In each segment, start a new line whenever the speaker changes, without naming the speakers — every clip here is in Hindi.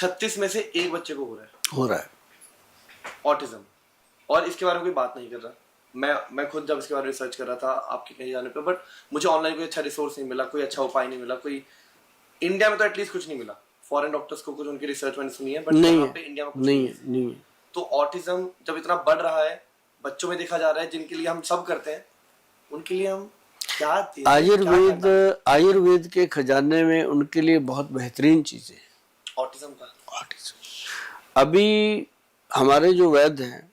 36 में से एक बच्चे को
हो रहा है
ऑटिज्म, और इसके बारे में कोई बात नहीं कर रहा। मैं खुद जब इसके बारे में रिसर्च कर रहा था आपके कहीं जाने पे, बट मुझे ऑनलाइन कोई अच्छा रिसोर्स नहीं मिला, कोई अच्छा उपाय नहीं मिला, कोई इंडिया में तो एटलीस्ट कुछ नहीं मिला। फॉरेन डॉक्टर्स को कुछ उनकी रिसर्च मैंने सुनी है, बट यहाँ पे इंडिया में कुछ नहीं है। तो ऑटिज्म जब इतना बढ़ रहा है, बच्चों में देखा जा रहा है, जिनके लिए हम सब करते हैं, उनके लिए हम क्या
आयुर्वेद के खजाने में उनके लिए बहुत बेहतरीन चीजें हैं
ऑटिज्म का।
अभी हमारे जो वैद्य हैं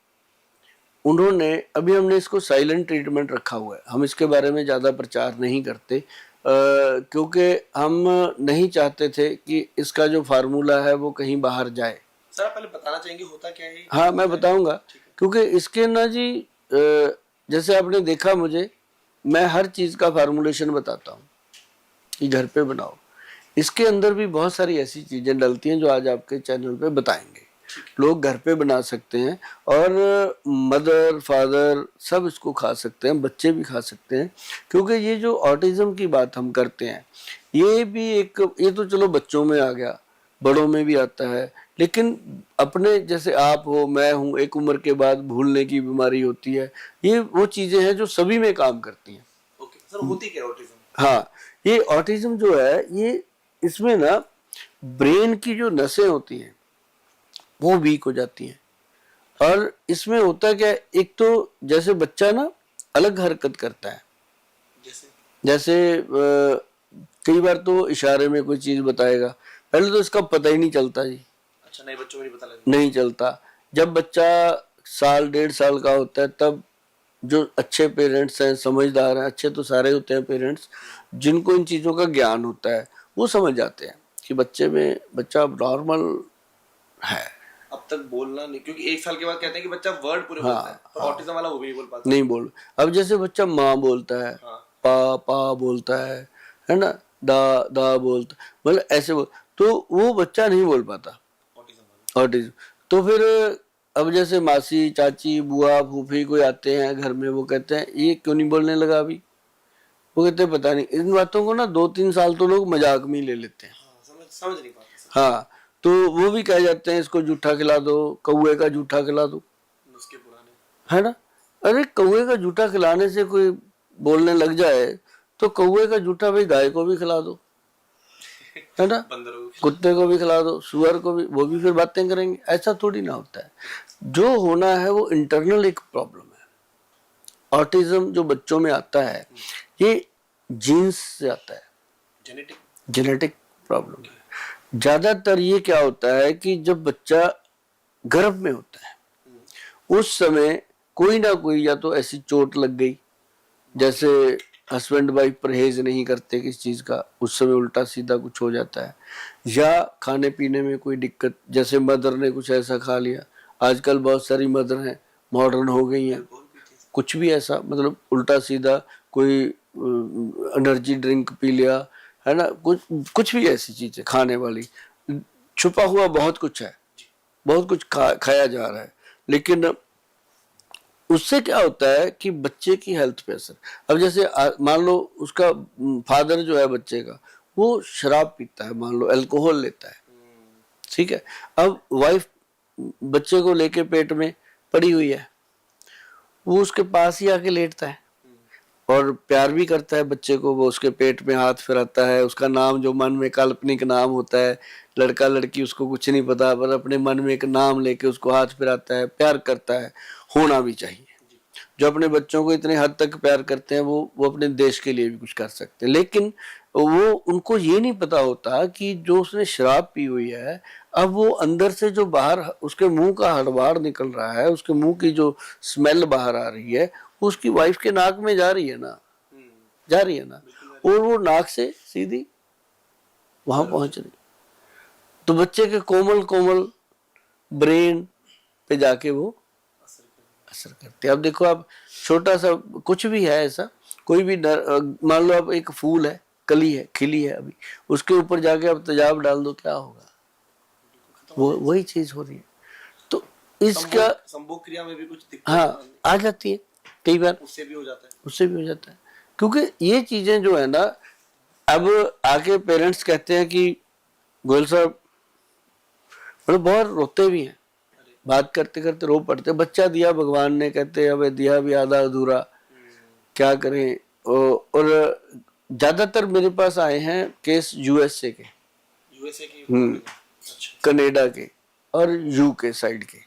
उन्होंने, अभी हमने इसको साइलेंट ट्रीटमेंट रखा हुआ है, हम इसके बारे में ज़्यादा प्रचार नहीं करते क्योंकि हम नहीं चाहते थे कि इसका जो फार्मूला है वो कहीं बाहर जाए।
सर आप पहले बताना चाहेंगे होता क्या है?
हाँ मैं बताऊंगा, क्योंकि इसके ना जी जैसे आपने देखा, मुझे मैं हर चीज़ का फार्मूलेशन बताता हूँ कि घर पे बनाओ। इसके अंदर भी बहुत सारी ऐसी चीज़ें डलती हैं जो आज आपके चैनल पे बताएंगे। लोग घर पे बना सकते हैं और मदर फादर सब इसको खा सकते हैं, बच्चे भी खा सकते हैं, क्योंकि ये जो ऑटिज्म की बात हम करते हैं ये भी एक, ये तो चलो बच्चों में आ गया, बड़ों में भी आता है, लेकिन अपने जैसे आप हो, मैं हूँ, एक उम्र के बाद भूलने की बीमारी होती है, ये वो चीज़ें हैं जो सभी में काम करती हैं।
ओके सर, होती क्या ऑटिज्म?
हाँ, ये ऑटिज्म जो है ये, इसमें ना ब्रेन की जो नसें होती हैं वो वीक हो जाती हैं, और इसमें होता क्या है, एक तो जैसे बच्चा ना अलग हरकत करता है, जैसे कई बार तो इशारे में कोई चीज बताएगा, पहले तो इसका पता ही नहीं चलता जी।
अच्छा, नए बच्चों में नहीं पता लगता?
नहीं चलता। जब बच्चा साल 1.5 साल का होता है तब जो अच्छे पेरेंट्स हैं, समझदार हैं, अच्छे तो सारे होते हैं पेरेंट्स, जिनको इन चीज़ों का ज्ञान होता है, वो समझ जाते हैं कि बच्चा नॉर्मल है।
अब तक बोलना नहीं, क्योंकि 1 साल के बाद कहते हैं कि बच्चा वर्ड पूरे बोलता है, पर ऑटिज्म वाला वो भी नहीं बोल पाता।
नहीं बोल। अब जैसे बच्चा माँ बोलता है, पा बोलता है ना, दा बोलता, मतलब ऐसे तो वो बच्चा नहीं बोल पाता ऑटिज्म। तो फिर अब जैसे मासी, चाची, बुआ, फूफी कोई आते हैं घर में, वो कहते हैं ये क्यों नहीं बोलने लगा अभी, वो कहते हैं पता नहीं। इन बातों को ना 2-3 साल तो लोग मजाक में ले लेते हैं।
समझ नहीं पाते।
हाँ, तो वो भी कह जाते हैं इसको जूठा खिला दो, कौए का जूठा खिला दो,
नुस्खे पुराने,
है ना। अरे कौए का जूठा खिलाने से कोई बोलने लग जाए तो कौए का जूठा भाई गाय को भी खिला दो, है ना, कुत्ते को भी खिला दो, सुअर को भी, वो भी फिर बातें करेंगे। ऐसा थोड़ी ना होता है। जो होना है वो इंटरनल एक प्रॉब्लम है। ऑटिज्म जो बच्चों में आता है ये जीन्स से आता है, जेनेटिक प्रॉब्लम है। ज्यादातर ये क्या होता है कि जब बच्चा गर्भ में होता है उस समय कोई ना कोई या तो ऐसी चोट लग गई, जैसे हस्बैंड वाइफ परहेज नहीं करते किस चीज का, उस समय उल्टा सीधा कुछ हो जाता है, या खाने पीने में कोई दिक्कत, जैसे मदर ने कुछ ऐसा खा लिया। आजकल बहुत सारी मदर हैं मॉडर्न हो गई हैं, कुछ भी ऐसा मतलब उल्टा सीधा कोई एनर्जी ड्रिंक पी लिया, है ना, कुछ भी ऐसी चीजें खाने वाली, छुपा हुआ बहुत कुछ है, बहुत कुछ खाया जा रहा है, लेकिन उससे क्या होता है कि बच्चे की हेल्थ पे असर। अब जैसे मान लो उसका फादर जो है बच्चे का, वो शराब पीता है, मान लो अल्कोहल लेता है, ठीक है। अब वाइफ बच्चे को लेके पेट में पड़ी हुई है, वो उसके पास ही आके लेटता है और प्यार भी करता है बच्चे को, वो उसके पेट में हाथ फिराता है, उसका नाम जो मन में काल्पनिक नाम होता है, लड़का लड़की उसको कुछ नहीं पता, पर अपने मन में एक नाम लेके उसको हाथ फिराता है, प्यार करता है। होना भी चाहिए। जो अपने बच्चों को इतने हद तक प्यार करते हैं वो अपने देश के लिए भी कुछ कर सकते हैं, लेकिन वो उनको ये नहीं पता होता कि जो उसने शराब पी हुई है, अब वो अंदर से जो बाहर उसके मुंह का हड़बाड़ निकल रहा है, उसके मुंह की जो स्मेल बाहर आ रही है, उसकी वाइफ के नाक में जा रही है ना, और वो नाक से सीधी वहां पहुंच रही, तो बच्चे के कोमल कोमल ब्रेन पे जाके वो असर करते हैं। अब देखो, आप छोटा सा कुछ भी है ऐसा, कोई भी मान लो आप एक फूल है, कली है, खिली है अभी, उसके ऊपर जाके आप तेजाब डाल दो, क्या होगा? वो वही चीज हो रही है। तो इसका
संभोग क्रिया में भी कुछ दिक्कत
आ जाती है कई बार,
उससे भी हो जाता है,
क्योंकि ये चीजें जो है ना, अब आके पेरेंट्स कहते हैं कि गोयल साहब मतलब बहुत रोते भी हैं, बात करते करते रो पड़ते। बच्चा दिया भगवान ने, कहते अब दिया भी आधा अधूरा, क्या करें। और ज्यादातर मेरे पास आए हैं केस यूएसए के,
अच्छा।
कनाडा के और यूके साइड के।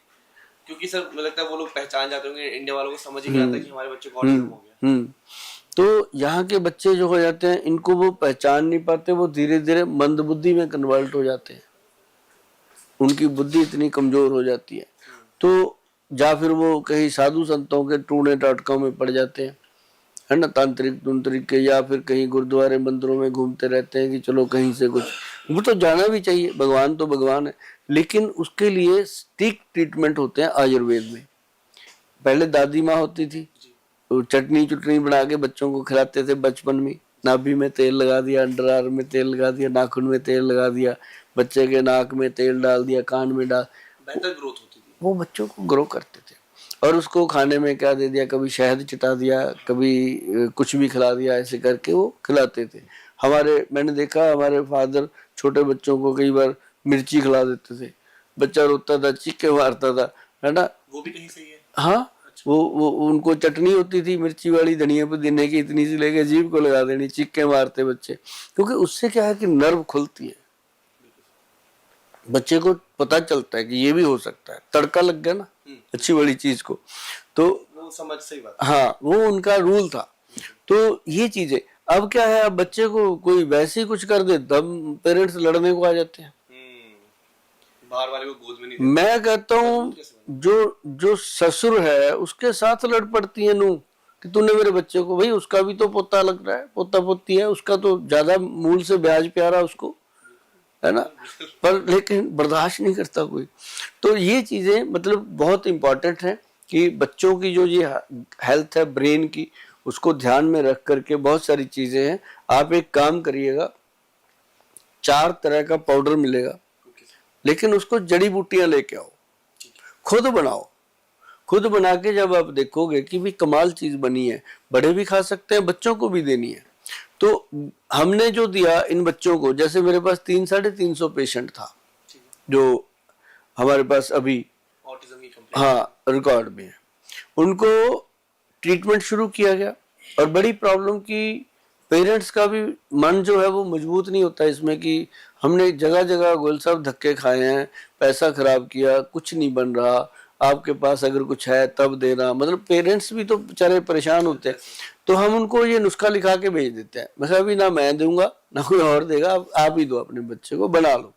क्योंकि सर मुझे लगता है वो लोग पहचान जाते होंगे, इंडिया वालों को समझ ही नहीं आता कि हमारे बच्चे को ऑटिज्म हो गया।
तो यहाँ के बच्चे जो हो जाते हैं, इनको वो पहचान नहीं पाते, वो धीरे धीरे मंदबुद्धि में कन्वर्ट हो जाते हैं, उनकी बुद्धि इतनी कमजोर हो जाती है। तो या फिर वो कहीं साधु संतों के टूणे टाटकों में पड़ जाते हैं, है ना, तांत्रिक के, या फिर कहीं गुरुद्वारे मंदिरों में घूमते रहते हैं कि चलो कहीं से कुछ। वो तो जाना भी चाहिए, भगवान तो भगवान है, लेकिन उसके लिए स्टिक ट्रीटमेंट होते हैं आयुर्वेद में। पहले दादी माँ होती थी, तो चटनी बना के बच्चों को खिलाते थे बचपन में। नाभि में तेल लगा दिया, अंडर आर्म में तेल लगा दिया, नाखून में तेल लगा दिया, बच्चे के नाक में तेल डाल दिया, कान में डाल,
बेहतर ग्रोथ होती थी,
वो बच्चों को ग्रो करते थे। और उसको खाने में क्या दे दिया, कभी शहद चिटा दिया, कभी कुछ भी खिला दिया, ऐसे करके वो खिलाते थे। मैंने देखा हमारे फादर छोटे बच्चों को कई बार मिर्ची खिला देते थे, बच्चा रोता था, चीखे मारता था, है ना।
वो भी कहीं सही है।
हाँ, वो उनको चटनी होती थी मिर्ची वाली, धनिया पुदीने की, इतनी सी लेके जीभ को लगा देनी, चीखे मारते बच्चे। क्योंकि उससे क्या है कि नर्व खुलती है, बच्चे को पता चलता है कि ये भी हो सकता है, तड़का लग गया ना अच्छी बड़ी चीज को, तो
वो समझ सही बात।
हाँ, वो उनका रूल था। तो ये चीजें अब क्या है, अब बच्चे को कोई वैसे ही कुछ कर दे तब पेरेंट्स लड़ने को आ जाते हैं।
बाहर वाले को गोद में नहीं देते।
मैं कहता हूँ जो ससुर है उसके साथ लड़ पड़ती है नू कि तूने मेरे बच्चे को, भाई उसका भी तो पोता लग रहा है, पोता पोती है, उसका तो ज्यादा मूल से ब्याज प्यारा उसको, है ना, पर लेकिन बर्दाश्त नहीं करता कोई। तो ये चीजें मतलब बहुत इंपॉर्टेंट है कि बच्चों की जो ये हेल्थ है ब्रेन की, उसको ध्यान में रख करके बहुत सारी चीजें हैं। आप एक काम करिएगा, 4 तरह का पाउडर मिलेगा, लेकिन उसको जड़ी बूटियां लेके आओ, खुद बनाओ। खुद बना के जब आप देखोगे कि भी कमाल चीज बनी है, बड़े भी खा सकते हैं, बच्चों को भी देनी है। तो हमने जो दिया इन बच्चों को, जैसे मेरे पास 300-350 पेशेंट था जो हमारे पास अभी
ऑटिज्म की
हाँ रिकॉर्ड में है, उनको ट्रीटमेंट शुरू किया गया। और बड़ी प्रॉब्लम की पेरेंट्स का भी मन जो है वो मजबूत नहीं होता इसमें, कि हमने जगह जगह गोयल साहब धक्के खाए हैं, पैसा खराब किया, कुछ नहीं बन रहा, आपके पास अगर कुछ है तब देना। मतलब पेरेंट्स भी तो बेचारे परेशान होते हैं। तो हम उनको ये नुस्खा लिखा के भेज देते हैं, मैं अभी ना मैं दूंगा ना कोई और देगा, आप ही दो अपने बच्चे को, बना लो।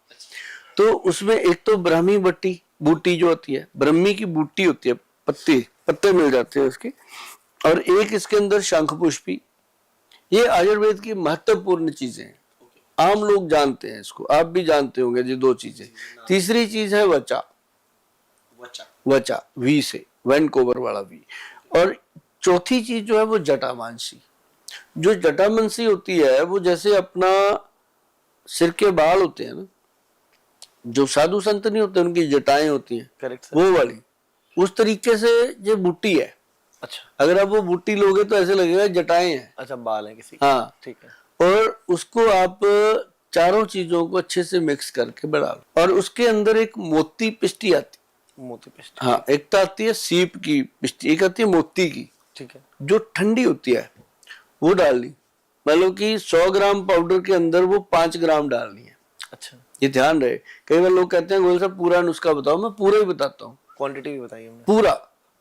तो उसमें एक तो ब्राह्मी बूटी जो होती है, ब्रह्मी की बूटी होती है, पत्ते मिल जाते हैं उसके, और एक इसके अंदर शंख पुष्पी। ये आयुर्वेद की महत्वपूर्ण चीजें हैं, आम लोग जानते हैं इसको, आप भी जानते होंगे ये 2 चीजें। तीसरी चीज है वचा, वी से, वैनकोवर वाला वी। और चौथी चीज जो है वो जटामांसी। जो जटामांसी होती है वो जैसे अपना सिर के बाल होते हैं ना, जो साधु संत नहीं होते उनकी जटाएं होती हैं,
करेक्ट,
वो वाली, उस तरीके से ये बूटी है।
अच्छा,
अगर आप वो बूटी लोगे तो ऐसे लगेगा जटाएं हैं।
अच्छा, बाल है किसी,
हाँ
ठीक है।
और उसको आप चारों चीजों को अच्छे से मिक्स करके बढ़ा लो। और उसके अंदर एक मोती पिष्टी आती,
मोती पेस्ट,
हाँ, एक तो आती है सीप की पिष्टी, एक आती है मोती की,
ठीक है,
जो ठंडी होती है, वो डालनी। मतलब कि 100 ग्राम पाउडर के अंदर वो 5 ग्राम डालनी है।
अच्छा,
ये ध्यान रहे। कई बार लोग कहते हैं गोयल साहब पूरा नुस्खा बताओ, मैं पूरा ही बताता हूँ,
क्वांटिटी भी बताइए हमने,
पूरा,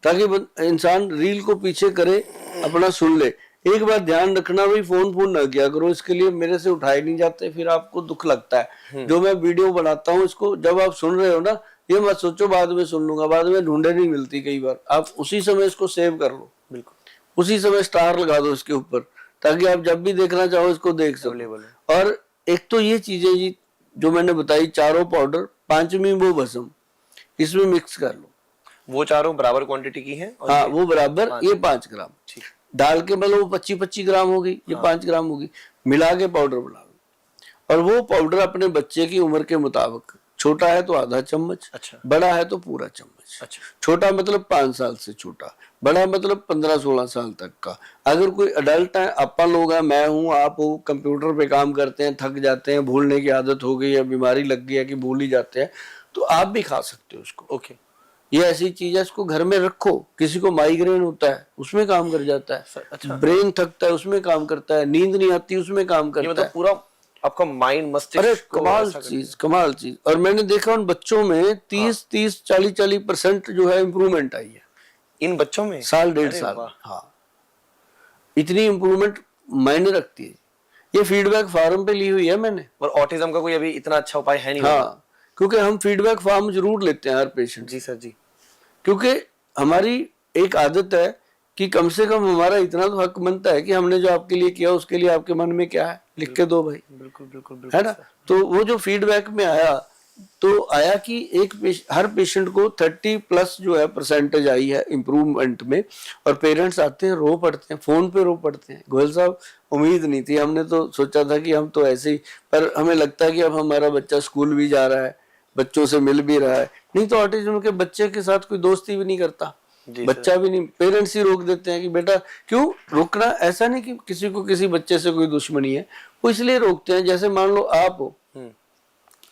ताकि इंसान रील को पीछे करे, अपना सुन ले। एक बात ध्यान रखना भाई, फोन ना किया करो, इसके लिए मेरे से उठाए नहीं जाते, फिर आपको दुख लगता है। जो मैं वीडियो बनाता हूँ इसको जब आप सुन रहे हो ना, ये मत सोचो बाद में सुन लूंगा, बाद में ढूंढे नहीं मिलती। कई बार आप उसी समय इसको सेव कर लो,
बिल्कुल
उसी समय स्टार लगा दो इसके ऊपर, ताकि आप जब भी देखना चाहो इसको देख सको। और एक तो ये चीजें जी जो मैंने बताई, चारों पाउडर, 5वीं वो भस्म, इसमें मिक्स कर लो।
वो चारों बराबर क्वांटिटी की है, और
हाँ वो बराबर, ये 5 ग्राम डाल के, मतलब वो 25-25 ग्राम होगी, ये 5 ग्राम होगी, मिला के पाउडर बना लो। और वो पाउडर अपने बच्चे की उम्र के मुताबिक, छोटा है तो आधा चम्मच,
अच्छा,
बड़ा है तो पूरा चम्मच।
अच्छा,
छोटा मतलब 5 साल से छोटा, बड़ा मतलब 15-16 साल तक का। अगर कोई अडल्ट है, अपन लोग हैं, मैं हूँ, आप हो, कंप्यूटर पे काम करते हैं, थक जाते हैं, भूलने की आदत हो गई है, बीमारी लग गई है कि भूल ही जाते हैं, तो आप भी खा सकते हो उसको।
ओके,
ये ऐसी चीज है, इसको घर में रखो। किसी को माइग्रेन होता है उसमें काम कर जाता है,
अच्छा।
ब्रेन थकता है उसमें काम करता है, नींद नहीं आती उसमें काम
ये
करता
मतलब
है।
पूरा आपका माइंड,
अरे
मस्तिष्क को
कमाल
ऐसा
चीज, कमाल चीज। और मैंने देखा उन बच्चों में 30-40% जो है इम्प्रूवमेंट आई है
इन बच्चों में
साल डेढ़
अरे
साल
वाह।
में। हाँ, इतनी इम्प्रूवमेंट मायने रखती है। ये फीडबैक फार्म पे ली हुई है मैंने।
और ऑटिज्म का कोई अभी इतना अच्छा उपाय है नहीं लगा।
हाँ, क्योंकि हम फीडबैक फार्म जरूर लेते हैं हर पेशेंट,
जी सर जी।
क्योंकि हमारी एक आदत है कि कम से कम हमारा इतना तो हक बनता है कि हमने जो आपके लिए किया उसके लिए आपके मन में क्या है लिख के दो भाई,
बिल्कुल बिल्कुल
है
बिल्कुल
ना।
सर।
तो वो जो फीडबैक में आया, तो आया कि हर पेशेंट को 30+ जो है परसेंटेज आई है इम्प्रूवमेंट में। और पेरेंट्स आते हैं, रो पड़ते हैं, फोन पे रो पड़ते हैं। गोयल साहब, उम्मीद नहीं थी, हमने तो सोचा था कि हम तो ऐसे ही, पर हमें लगता है कि अब हमारा बच्चा स्कूल भी जा रहा है, बच्चों से मिल भी रहा है। नहीं तो ऑटिज्म के बच्चे के साथ कोई दोस्ती भी नहीं करता, बच्चा भी नहीं, पेरेंट्स ही रोक देते हैं कि बेटा क्यों रोकना। ऐसा नहीं कि किसी को किसी बच्चे से कोई दुश्मनी है, वो इसलिए रोकते हैं, जैसे मान लो आप हो,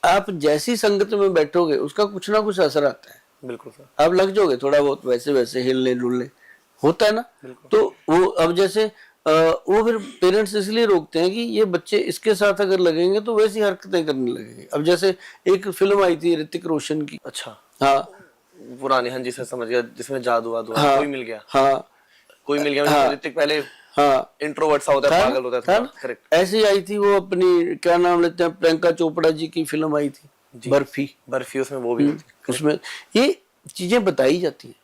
आप जैसी संगत में बैठोगे उसका कुछ ना कुछ असर आता है।
बिल्कुल सर।
आप लग जाओगे थोड़ा बहुत वैसे वैसे हिलने डुलने, होता है ना। तो वो अब जैसे वो फिर पेरेंट्स इसलिए रोकते हैं कि ये बच्चे इसके साथ अगर लगेंगे तो वैसी हरकतें करने लगेंगे। अब जैसे एक फिल्म आई थी ऋतिक रोशन की,
अच्छा,
हाँ
पुरानी, हाँ जी सर समझ गया, जिसमें जादू वादू
हाँ
कोई मिल गया।
हाँ
कोई मिल गया,
हाँ
ऋतिक पहले
हाँ
इंट्रोवर्ट सा होता है, पागल होता है
था
थोड़ा।
ना?
करेक्ट।
ऐसी आई थी वो अपनी, क्या नाम लेते हैं, प्रियंका चोपड़ा जी की फिल्म आई थी बर्फी।
बर्फी, उसमें वो भी होती है।
उसमें ये चीजें बताई जाती हैं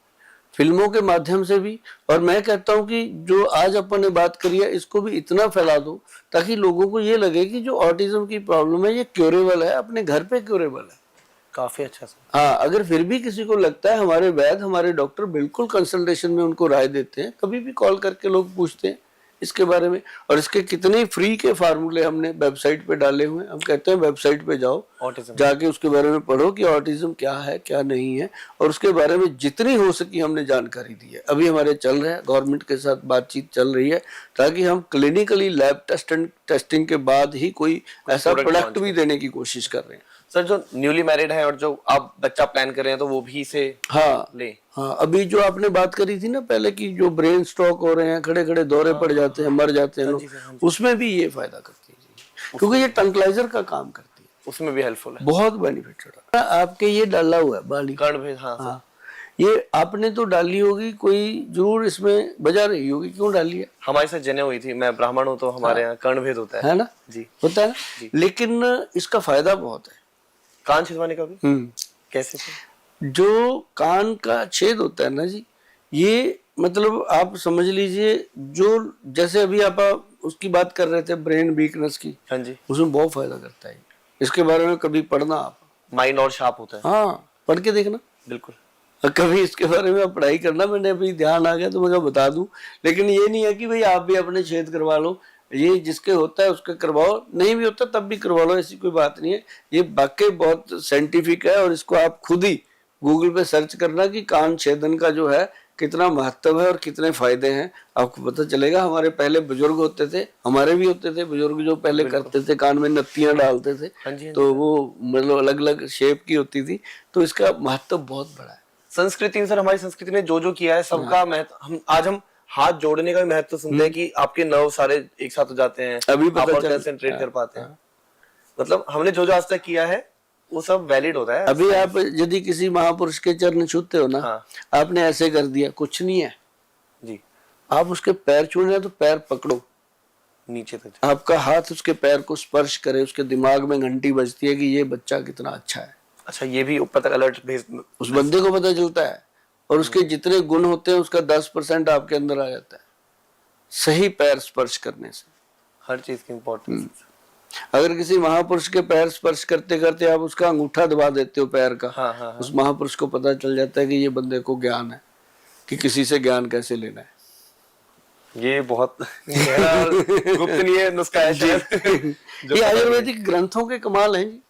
फिल्मों के माध्यम से भी। और मैं कहता हूं कि जो आज अपन ने बात करी है इसको भी इतना फैला दो ताकि लोगों को ये लगे कि जो ऑटिज्म की प्रॉब्लम है ये क्योरेबल है, अपने घर पे क्योरेबल है।
काफी अच्छा सर।
हाँ, अगर फिर भी किसी को लगता है, हमारे वैद्य, हमारे डॉक्टर बिल्कुल कंसल्टेशन में उनको राय देते हैं, कभी भी कॉल करके लोग पूछते हैं इसके बारे में। और इसके कितने फ्री के फार्मूले हमने वेबसाइट पे डाले हुए हैं। हम कहते हैं वेबसाइट पे जाओ,
ऑटिज्म
जाके उसके बारे में पढ़ो कि ऑटिज्म क्या है क्या नहीं है, और उसके बारे में जितनी हो सकी हमने जानकारी दी है। अभी हमारे चल रहे हैं, गवर्नमेंट के साथ बातचीत चल रही है, ताकि हम क्लिनिकली लैब टेस्टिंग के बाद ही कोई ऐसा प्रोडक्ट भी देने की कोशिश कर रहे हैं।
सर, जो न्यूली मैरिड है और जो आप बच्चा प्लान कर रहे हैं तो वो भी इसे
हाँ
ले।
हाँ, अभी जो आपने बात करी थी ना पहले की, जो ब्रेन स्ट्रोक हो रहे हैं, खड़े खड़े दौरे पड़ जाते हैं, मर जाते हैं लोग, उसमें भी ये फायदा करती है, क्योंकि ये ट्रंकलाइजर का काम करती है,
उसमें भी हेल्पफुल है,
बहुत बेनिफिट है। आपके ये डाला हुआ है बाली
कर्णभेद। हाँ,
हाँ, ये आपने तो डाली होगी, कोई जरूर इसमें वजह रही होगी क्यों डाली है।
हमारे साथ जने हुई थी, मैं ब्राह्मण हूँ तो हमारे यहाँ कर्णभेद होता
है ना
जी,
होता है ना, लेकिन इसका फायदा बहुत है।
कान छिदवाने का भी कैसे सर?
जो कान का छेद होता है ना जी, ये मतलब आप समझ लीजिए, जो जैसे अभी आप उसकी बात कर रहे थे ब्रेन वीकनेस की,
हाँ जी,
उसमें बहुत फायदा करता है। इसके बारे में कभी पढ़ना आप,
माइंड और शार्प होता है।
हाँ, पढ़ के देखना
बिल्कुल।
कभी इसके बारे में आप पढ़ाई करना। मैंने अभी ध्यान आ गया तो मैं बता दूं, लेकिन ये नहीं है कि भाई आप भी अपने छेद करवा लो, ये जिसके होता है उसके करवाओ, नहीं भी होता तब भी करवा लो, ऐसी कोई बात नहीं है। ये वाकई बहुत साइंटिफिक है, और इसको आप खुद ही गूगल पे सर्च करना कि कान छेदन का जो है कितना महत्व है और कितने फायदे हैं, आपको पता चलेगा। हमारे पहले बुजुर्ग होते थे, हमारे भी होते थे बुजुर्ग, जो पहले करते थे, कान में नत्तियां डालते थे।
हाँ जी,
तो वो मतलब अलग अलग शेप की होती थी, तो इसका महत्व बहुत बड़ा है।
संस्कृति में सर, हमारी संस्कृति ने जो जो किया है सबका महत्व, आज हम हाथ जोड़ने का भी महत्व सुनते हैं कि आपके नर्व सारे एक साथ हो जाते हैं,
अभी
आप
पता
कंसंट्रेट कर पाते हैं। मतलब हमने जो जो आज तक किया है वो सब वैलिड होता है।
अभी आप यदि किसी महापुरुष के चरण छूते हो ना, आपने ऐसे कर दिया, कुछ नहीं है
जी,
आप उसके पैर छूने हैं तो पैर पकड़ो
नीचे तक,
आपका हाथ उसके पैर को स्पर्श करे, उसके दिमाग में घंटी बजती है कि ये बच्चा कितना अच्छा है।
अच्छा, ये भी ऊपर तक अलर्ट भेज,
उस बंदे को पता चलता है, और उसके जितने गुण होते हैं उसका 10% आपके अंदर आ जाता है, सही पैर स्पर्श करने से।
हर चीज की इम्पोर्टेंस।
अगर किसी महापुरुष के पैर स्पर्श करते करते आप उसका अंगूठा दबा देते हो पैर का,
हाँ।
उस महापुरुष को पता चल जाता है कि ये बंदे को ज्ञान है, कि किसी से ज्ञान कैसे लेना है।
ये बहुत गहरा गुप्तनीय नुस्खा है शायद।
ये आयुर्वेदिक ग्रंथों के कमाल हैं जी।